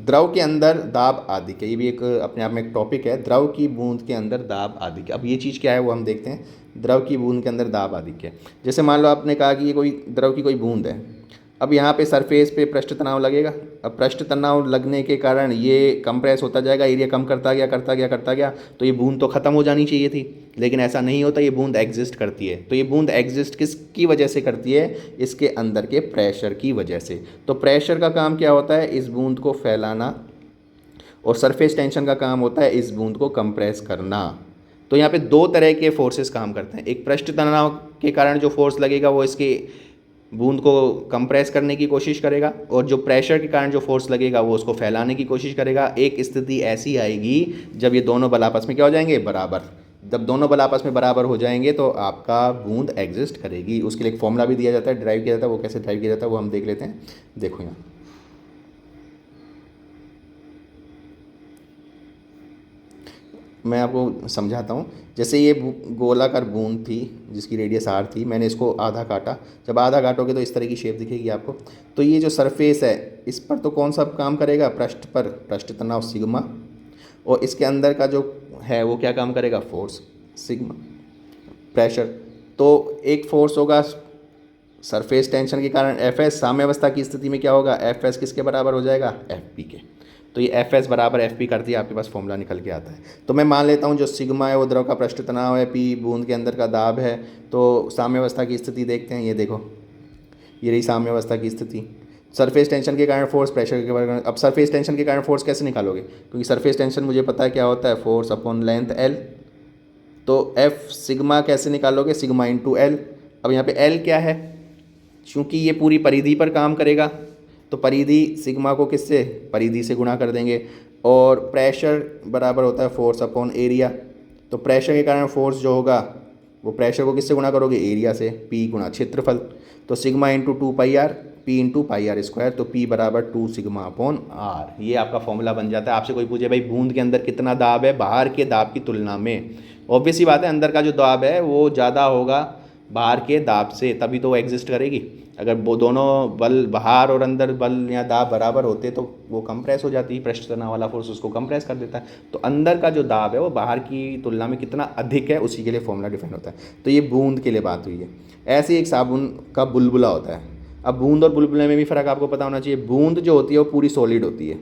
द्रव के अंदर दाब आधिक्य, ये भी एक अपने आप में एक टॉपिक है। द्रव की बूंद के अंदर दाब आधिक्य, अब ये चीज़ क्या है वो हम देखते हैं। द्रव की बूंद के अंदर दाब आधिक्य, जैसे मान लो आपने कहा कि ये कोई द्रव की कोई बूंद है। अब यहाँ पे सरफेस पे पृष्ठ तनाव लगेगा। अब पृष्ठ तनाव लगने के कारण ये कंप्रेस होता जाएगा, एरिया कम करता गया करता गया करता गया, तो ये बूंद तो ख़त्म हो जानी चाहिए थी, लेकिन ऐसा नहीं होता, ये बूंद एग्जिस्ट करती है। तो ये बूंद एग्जिस्ट किसकी वजह से करती है? इसके अंदर के प्रेशर की वजह से। तो प्रेशर का काम क्या होता है? इस बूंद को फैलाना, और सरफेस टेंशन का काम होता है इस बूंद को कंप्रेस करना। तो यहाँ पे दो तरह के फोर्सेस काम करते हैं। एक पृष्ठ तनाव के कारण जो फोर्स लगेगा वो इसके बूंद को कंप्रेस करने की कोशिश करेगा, और जो प्रेशर के कारण जो फोर्स लगेगा वो उसको फैलाने की कोशिश करेगा। एक स्थिति ऐसी आएगी जब ये दोनों बल आपस में क्या हो जाएंगे? बराबर। जब दोनों बल आपस में बराबर हो जाएंगे तो आपका बूंद एग्जिस्ट करेगी। उसके लिए एक फॉर्मूला भी दिया जाता है, ड्राइव किया जाता है। वो कैसे ड्राइव किया जाता है वो हम देख लेते हैं। देखो यहाँ मैं आपको समझाता हूँ। जैसे ये गोलाकार बूंद थी जिसकी रेडियस r थी, मैंने इसको आधा काटा। जब आधा काटोगे तो इस तरह की शेप दिखेगी आपको। तो ये जो सरफेस है इस पर तो कौन सा काम करेगा? पृष्ठ पर पृष्ठ तनाव सिग्मा, और इसके अंदर का जो है वो क्या काम करेगा? Force sigma, pressure. तो एक फोर्स होगा सरफेस टेंशन के कारण Fs, साम्यावस्था की स्थिति में क्या होगा? Fs किसके बराबर हो जाएगा? Fp के। तो ये Fs बराबर Fp कर दिया, आपके पास फॉर्मूला निकल के आता है। तो मैं मान लेता हूँ जो सिग्मा है वो द्रव का पृष्ठ तनाव है, P बूंद के अंदर का दाब है। तो साम्यावस्था की स्थिति देखते हैं। ये देखो, ये रही साम्यावस्था की स्थिति। सरफेस टेंशन के कारण फोर्स, प्रेशर के कारण। अब सरफेस टेंशन के कारण फोर्स कैसे निकालोगे? क्योंकि सरफेस टेंशन मुझे पता है क्या होता है, फोर्स अपॉन लेंथ L। तो F सिग्मा कैसे निकालोगे? Sigma into L। अब यहाँ पे L क्या है? क्योंकि ये पूरी परिधि पर काम करेगा तो परिधि सिग्मा को किससे? परिधि से गुणा कर देंगे। और प्रेशर बराबर होता है फोर्स अपॉन एरिया। तो प्रेशर के कारण फोर्स जो होगा वो प्रेशर को किससे गुणा करोगे? एरिया से, P गुणा क्षेत्रफल। तो sigma into 2 πr, P into πr square. तो P बराबर 2 सिग्मा अपॉन r। ये आपका फॉर्मूला बन जाता है। आपसे कोई पूछे भाई बूंद के अंदर कितना दाब है बाहर के दाब की तुलना में, ऑब्वियस सी बात है अंदर का जो दाब है वो ज़्यादा होगा बाहर के दाब से, तभी तो वो एग्जिस्ट करेगी। अगर वो दोनों बल बाहर और अंदर बल या दाब बराबर होते तो वो कंप्रेस हो जाती है, पृष्ठ तनाव वाला फोर्स उसको कंप्रेस कर देता है। तो अंदर का जो दाब है वो बाहर की तुलना में कितना अधिक है उसी के लिए फॉर्मूला डिफाइन होता है। तो ये बूंद के लिए बात हुई है। ऐसे एक साबुन का बुलबुला होता है। अब बूंद और बुलबुले में भी फ़र्क आपको पता होना चाहिए। बूंद जो होती है वो पूरी सॉलिड होती है,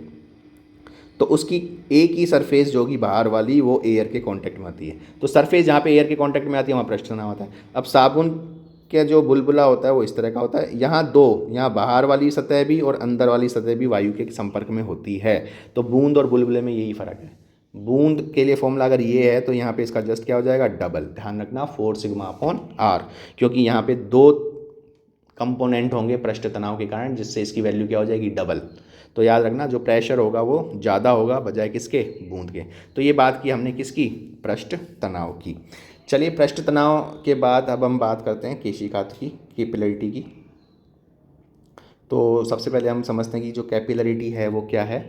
तो उसकी एक ही सरफेस जो कि बाहर वाली वो एयर के कांटेक्ट में आती है। तो सरफेस जहाँ पे एयर के कांटेक्ट में आती है वहाँ पृष्ठ तनाव होता है। अब साबुन का जो बुलबुला होता है वो इस तरह का होता है। यहाँ दो, यहाँ बाहर वाली सतह भी और अंदर वाली सतह भी वायु के संपर्क में होती है। तो बूंद और बुलबुले में यही फ़र्क है। बूंद के लिए फॉर्मूला अगर ये है तो यहाँ पे इसका जस्ट क्या हो जाएगा? डबल। ध्यान रखना 4 सिग्मा अपॉन r, क्योंकि यहाँ पे दो कंपोनेंट होंगे पृष्ठ तनाव के कारण, जिससे इसकी वैल्यू क्या हो जाएगी? डबल। तो याद रखना जो प्रेशर होगा वो ज़्यादा होगा बजाय किसके? बूंद के। तो ये बात की हमने किसकी? पृष्ठ तनाव की। चलिए पृष्ठ तनाव के बाद अब हम बात करते हैं केशिकात की, कैपिलरिटी की। तो सबसे पहले हम समझते हैं कि जो कैपिलरिटी है वो क्या है।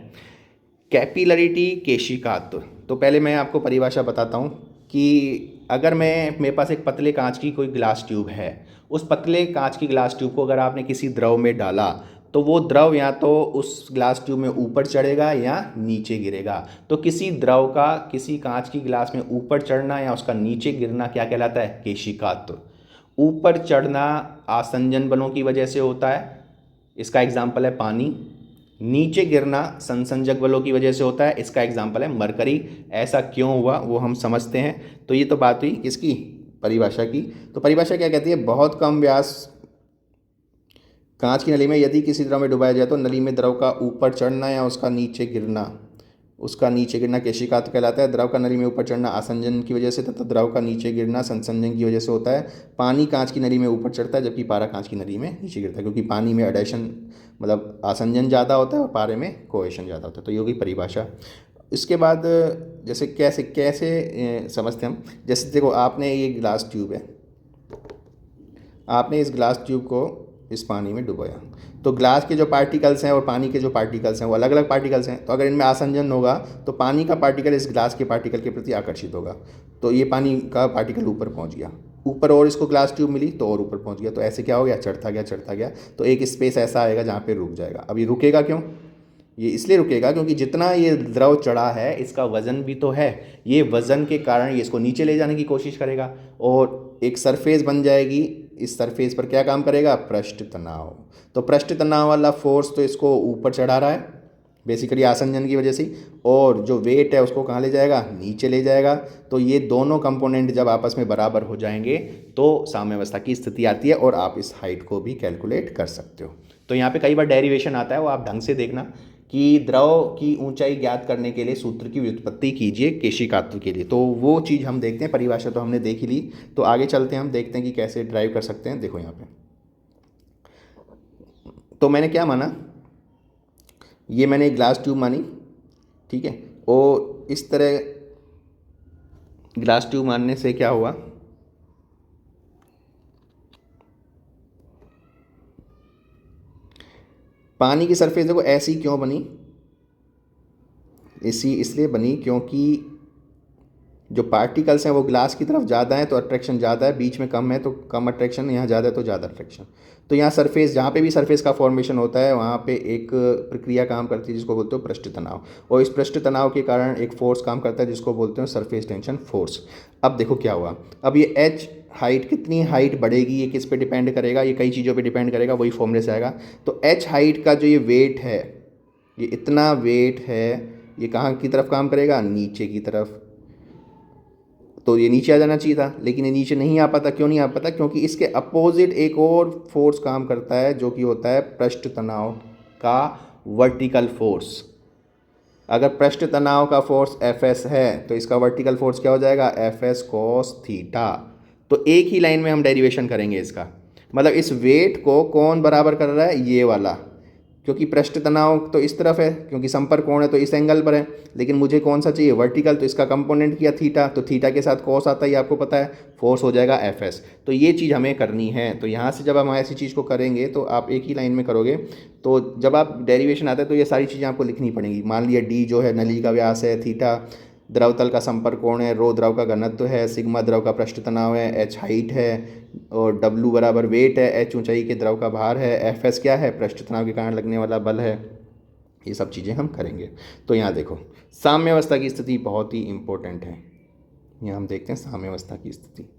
कैपिलरिटी केशिकात, तो पहले मैं आपको परिभाषा बताता हूँ कि अगर मेरे पास एक पतले कांच की कोई ग्लास ट्यूब है, उस पतले कांच की ग्लास ट्यूब को अगर आपने किसी द्रव में डाला तो वो द्रव या तो उस ग्लास ट्यूब में ऊपर चढ़ेगा या नीचे गिरेगा। तो किसी द्रव का किसी कांच की ग्लास में ऊपर चढ़ना या उसका नीचे गिरना क्या कहलाता है? केशिकात। ऊपर चढ़ना आसंजन बलों की वजह से होता है, इसका एग्जाम्पल है पानी। नीचे गिरना संसंजक बलों की वजह से होता है, इसका एग्जाम्पल है मरकरी। ऐसा क्यों हुआ वो हम समझते हैं। तो ये तो बात हुई किसकी? परिभाषा की। तो परिभाषा क्या कहती है? बहुत कम व्यास कांच की नली में यदि किसी द्रव में डुबाया जाए तो नली में द्रव का ऊपर चढ़ना या उसका नीचे गिरना केशिकात कहलाता है। द्रव का नली में ऊपर चढ़ना आसंजन की वजह से तथा द्रव का नीचे गिरना संसंजन की वजह से होता है। पानी कांच की नली में ऊपर चढ़ता है जबकि पारा कांच की नली में नीचे गिरता है, क्योंकि पानी में एडेशन मतलब आसंजन ज़्यादा होता है और पारे में कोहेशन ज़्यादा होता है। तो ये होगी परिभाषा। इसके बाद जैसे कैसे समझते हम, जैसे देखो आपने ये ग्लास ट्यूब है, आपने इस ग्लास ट्यूब को इस पानी में डुबोया, तो ग्लास के जो पार्टिकल्स हैं और पानी के जो पार्टिकल्स हैं वो अलग अलग पार्टिकल्स हैं। तो अगर इनमें आसंजन होगा तो पानी का पार्टिकल इस ग्लास के पार्टिकल के प्रति आकर्षित होगा, तो ये पानी का पार्टिकल ऊपर पहुंच गया, ऊपर और इसको ग्लास ट्यूब मिली तो और ऊपर पहुंच गया। तो ऐसे क्या हो गया? चढ़ता गया। तो एक स्पेस ऐसा आएगा जहाँ पे रुक जाएगा। अब ये रुकेगा क्यों? ये इसलिए रुकेगा क्योंकि जितना ये द्रव चढ़ा है इसका वज़न भी तो है, ये वज़न के कारण ये इसको नीचे ले जाने की कोशिश करेगा और एक सरफेस बन जाएगी। इस सरफेस पर क्या काम करेगा? पृष्ठ तनाव। तो पृष्ठ तनाव वाला फोर्स तो इसको ऊपर चढ़ा रहा है बेसिकली आसंजन की वजह से, और जो वेट है उसको कहाँ ले जाएगा? नीचे ले जाएगा। तो ये दोनों कंपोनेंट जब आपस में बराबर हो जाएंगे तो साम्यावस्था की स्थिति आती है और आप इस हाइट को भी कैलकुलेट कर सकते हो। तो यहाँ पे कई बार डेरिवेशन आता है, वो आप ढंग से देखना कि द्रव की ऊंचाई ज्ञात करने के लिए सूत्र की व्युत्पत्ति कीजिए केशिकात्व के लिए। तो वो चीज़ हम देखते हैं, परिभाषा तो हमने देख ही ली। तो आगे चलते हैं, हम देखते हैं कि कैसे ड्राइव कर सकते हैं। देखो यहाँ पे तो मैंने क्या माना, ये मैंने एक ग्लास ट्यूब मानी, ठीक है। और इस तरह ग्लास ट्यूब मानने से क्या हुआ, पानी की सरफेस देखो ऐसी क्यों बनी, ऐसी इसलिए बनी क्योंकि जो पार्टिकल्स हैं वो ग्लास की तरफ ज़्यादा हैं तो अट्रैक्शन ज़्यादा है, बीच में कम है तो कम अट्रैक्शन, यहाँ ज़्यादा है तो ज़्यादा अट्रैक्शन। तो यहाँ सरफेस, जहाँ पे भी सरफेस का फॉर्मेशन होता है वहाँ पे एक प्रक्रिया काम करती है जिसको बोलते हो पृष्ठ तनाव, और इस पृष्ठ तनाव के कारण एक फोर्स काम करता है जिसको बोलते हैं सरफेस टेंशन फोर्स। अब देखो क्या हुआ, अब ये एच हाइट, कितनी हाइट बढ़ेगी ये किस पे डिपेंड करेगा? ये कई चीज़ों पे डिपेंड करेगा, वही फॉर्मूले से आएगा। तो एच हाइट का जो ये वेट है, ये इतना वेट है, ये कहाँ की तरफ काम करेगा? नीचे की तरफ। तो ये नीचे आ जाना चाहिए था, लेकिन ये नीचे नहीं आ पाता। क्यों नहीं आ पाता? क्योंकि इसके अपोजिट एक और फोर्स काम करता है जो कि होता है पृष्ठ तनाव का वर्टिकल फोर्स। अगर पृष्ठ तनाव का फोर्स Fs है तो इसका वर्टिकल फोर्स क्या हो जाएगा? Fs cos theta. तो एक ही लाइन में हम डेरिवेशन करेंगे इसका, मतलब इस वेट को कौन बराबर कर रहा है? ये वाला, क्योंकि पृष्ठ तनाव तो इस तरफ है, क्योंकि संपर्क कोण है तो इस एंगल पर है, लेकिन मुझे कौन सा चाहिए? वर्टिकल। तो इसका कंपोनेंट किया थीटा, तो थीटा के साथ कॉस आता है, आपको पता है, फोर्स हो जाएगा Fs। तो ये चीज़ हमें करनी है। तो यहाँ से जब हम ऐसी चीज़ को करेंगे तो आप एक ही लाइन में करोगे, तो जब आप डेरिवेशन आता है तो ये सारी चीज़ें आपको लिखनी पड़ेंगी। मान लिया डी जो है नली का व्यास है, थीटा द्रव तल का संपर्क कोण है, रो द्रव का घनत्व है, सिग्मा द्रव का पृष्ठ तनाव है, एच हाइट है, और डब्लू बराबर वेट है, एच ऊंचाई के द्रव का भार है, एफ एस क्या है? पृष्ठ तनाव के कारण लगने वाला बल है। ये सब चीज़ें हम करेंगे। तो यहाँ देखो साम्यावस्था की स्थिति बहुत ही इंपॉर्टेंट है। यहाँ हम देखते हैं साम्यावस्था की स्थिति।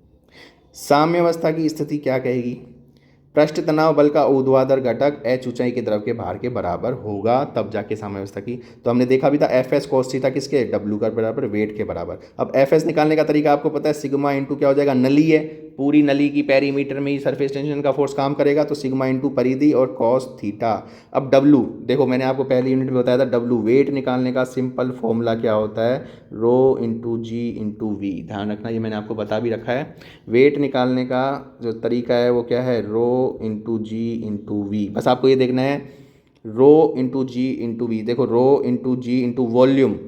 साम्यावस्था की स्थिति क्या कहेगी? पृष्ठ तनाव बल का ऊर्ध्वाधर घटक एच ऊंचाई के द्रव के भार के बराबर होगा, तब जाके साम्यावस्था की। तो हमने देखा भी था Fs cos थीटा किसके? डब्लू का बराबर वेट के बराबर। अब Fs निकालने का तरीका आपको पता है, सिग्मा इंटू क्या हो जाएगा? नली है, पूरी नली की पेरीमीटर में ही सरफेस टेंशन का फोर्स काम करेगा, तो सिग्मा इंटू परिधि और cos थीटा। अब W देखो, मैंने आपको पहली यूनिट में बताया था, W वेट निकालने का सिंपल फॉर्मूला क्या होता है? Rho into ji into we. ध्यान रखना, ये मैंने आपको बता भी रखा है। वेट निकालने का जो तरीका है वो क्या है? Rho into ji into we. बस आपको ये देखना है, rho into ji into we. देखो रो इंटू जी इंटू वॉल्यूम,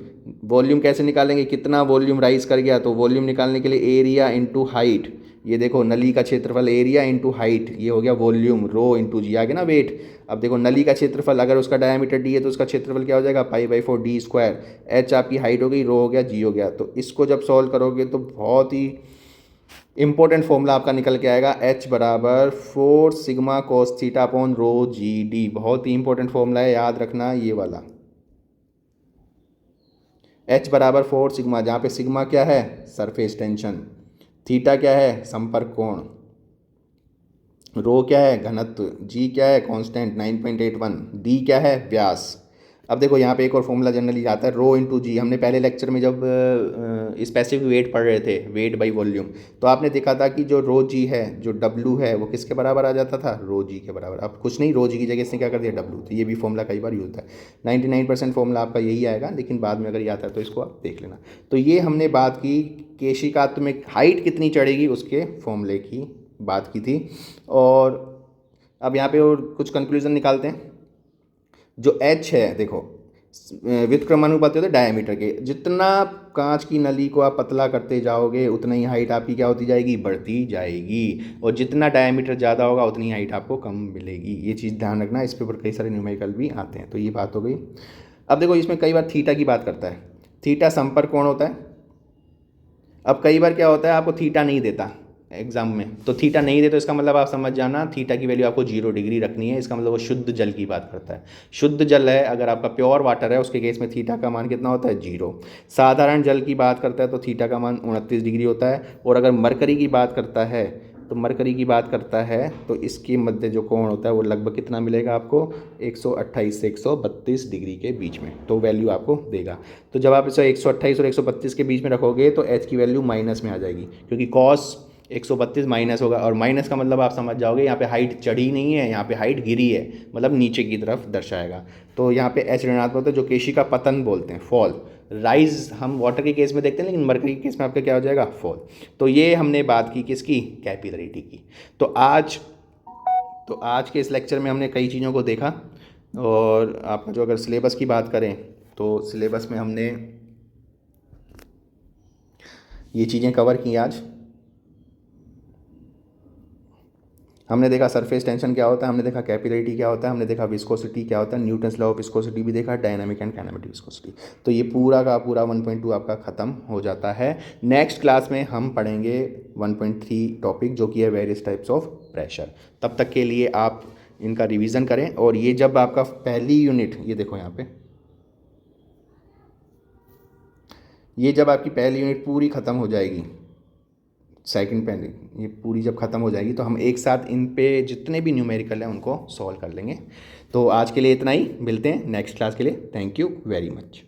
वॉल्यूम कैसे निकालेंगे? कितना वॉल्यूम राइज कर गया? तो वॉल्यूम निकालने के लिए एरिया इंटू हाइट, ये देखो नली का क्षेत्रफल एरिया इंटू हाइट, ये हो गया वॉल्यूम। रो इंटू जी आ गया ना वेट। अब देखो नली का क्षेत्रफल, अगर उसका डायमीटर डी है तो उसका क्षेत्रफल क्या हो जाएगा? π/4 डी स्क्वायर। एच आपकी हाइट हो गई, रो हो गया, जी हो गया। तो इसको जब सॉल्व करोगे तो बहुत ही इंपॉर्टेंट फॉर्मूला आपका निकल के आएगा, H बराबर 4 sigma cos theta upon rho G D. बहुत ही इंपॉर्टेंट फॉर्मूला है, याद रखना ये वाला। H बराबर 4 सिग्मा, जहाँ पे सिग्मा क्या है? सरफेस टेंशन, थीटा क्या है? संपर्क कोण, रो क्या है? घनत्व, जी क्या है? कांस्टेंट 9.81, डी क्या है? व्यास। अब देखो यहाँ पे एक और फॉर्मूला जनरली आता है, रो इंटू जी। हमने पहले लेक्चर में जब स्पेसिफिक वेट पढ़ रहे थे, वेट बाई वॉल्यूम, तो आपने देखा था कि जो रो जी है, जो डब्लू है, वो किसके बराबर आ जाता था? रो जी के बराबर। अब कुछ नहीं, रो जी की जगह इसने क्या कर दिया? डब्लू। तो ये भी फॉर्मूला कई बार यूज होता है। 99% फॉर्मूला आपका यही आएगा, लेकिन बाद में अगर ये आता है तो इसको आप देख लेना। तो ये हमने बात की केशिकात्व में हाइट कितनी चढ़ेगी उसके फॉर्मूले की बात की थी। और अब यहाँ पे और कुछ कंक्लूजन निकालते हैं। जो एच है देखो, व्युत्क्रमानुपाती होता है डायमीटर के। जितना कांच की नली को आप पतला करते जाओगे उतना ही हाइट आपकी क्या होती जाएगी? बढ़ती जाएगी। और जितना डायमीटर ज़्यादा होगा उतनी हाइट आपको कम मिलेगी। ये चीज़ ध्यान रखना, इस पे ऊपर कई सारे न्यूमेरिकल भी आते हैं। तो ये बात हो गई। अब देखो इसमें कई बार थीटा की बात करता है। थीटा संपर्क कोण होता है। अब कई बार क्या होता है, आपको थीटा नहीं देता, एग्जाम में, तो थीटा नहीं दे तो इसका मतलब आप समझ जाना थीटा की वैल्यू आपको 0 डिग्री रखनी है। इसका मतलब वो शुद्ध जल की बात करता है। शुद्ध जल है, अगर आपका प्योर वाटर है उसके केस में थीटा का मान कितना होता है 0। साधारण जल की बात करता है तो थीटा का मान 29 डिग्री होता है। और अगर मरकरी की बात करता है तो मरकरी की बात करता है तो इसके मध्य जो कोण होता है वो लगभग कितना मिलेगा आपको 128 से 132 डिग्री के बीच में, तो वैल्यू आपको देगा। तो जब आप इसे 128 और 132 के बीच में रखोगे तो एच की वैल्यू माइनस में आ जाएगी, क्योंकि कॉस 132 माइनस होगा, और माइनस का मतलब आप समझ जाओगे यहाँ पे हाइट चढ़ी नहीं है, यहाँ पे हाइट गिरी है, मतलब नीचे की तरफ दर्शाएगा। तो यहाँ पे एच ऋणात्मक होता है, जो केशी का पतन बोलते हैं, फॉल। राइज हम वाटर के केस में देखते हैं, लेकिन मरकरी के केस में आपका क्या हो जाएगा, फॉल। तो ये हमने बात की किसकी, कैपिलरिटी की। तो आज के इस लेक्चर में हमने कई चीज़ों को देखा। और आपका जो अगर सिलेबस की बात करें तो सिलेबस में हमने ये चीज़ें कवर की। आज हमने देखा सरफेस टेंशन क्या होता है, हमने देखा कैपिलरिटी क्या होता है, हमने देखा विस्कोसिटी क्या होता है, न्यूटन्स लॉ ऑफ विस्कोसिटी भी देखा, डायनामिक एंड काइनेमेटिक विस्कोसिटी। तो ये पूरा का पूरा 1.2 आपका ख़त्म हो जाता है। नेक्स्ट क्लास में हम पढ़ेंगे 1.3 टॉपिक, जो कि है वेरियस टाइप्स ऑफ प्रेशर। तब तक के लिए आप इनका रिवीजन करें। और ये जब आपका पहली यूनिट, ये देखो यहाँ पे, ये जब आपकी पहली यूनिट पूरी ख़त्म हो जाएगी, सेकंड पेन, ये पूरी जब ख़त्म हो जाएगी तो हम एक साथ इन पे जितने भी न्यूमेरिकल हैं उनको सॉल्व कर लेंगे। तो आज के लिए इतना ही, मिलते हैं नेक्स्ट क्लास के लिए। Thank you very much.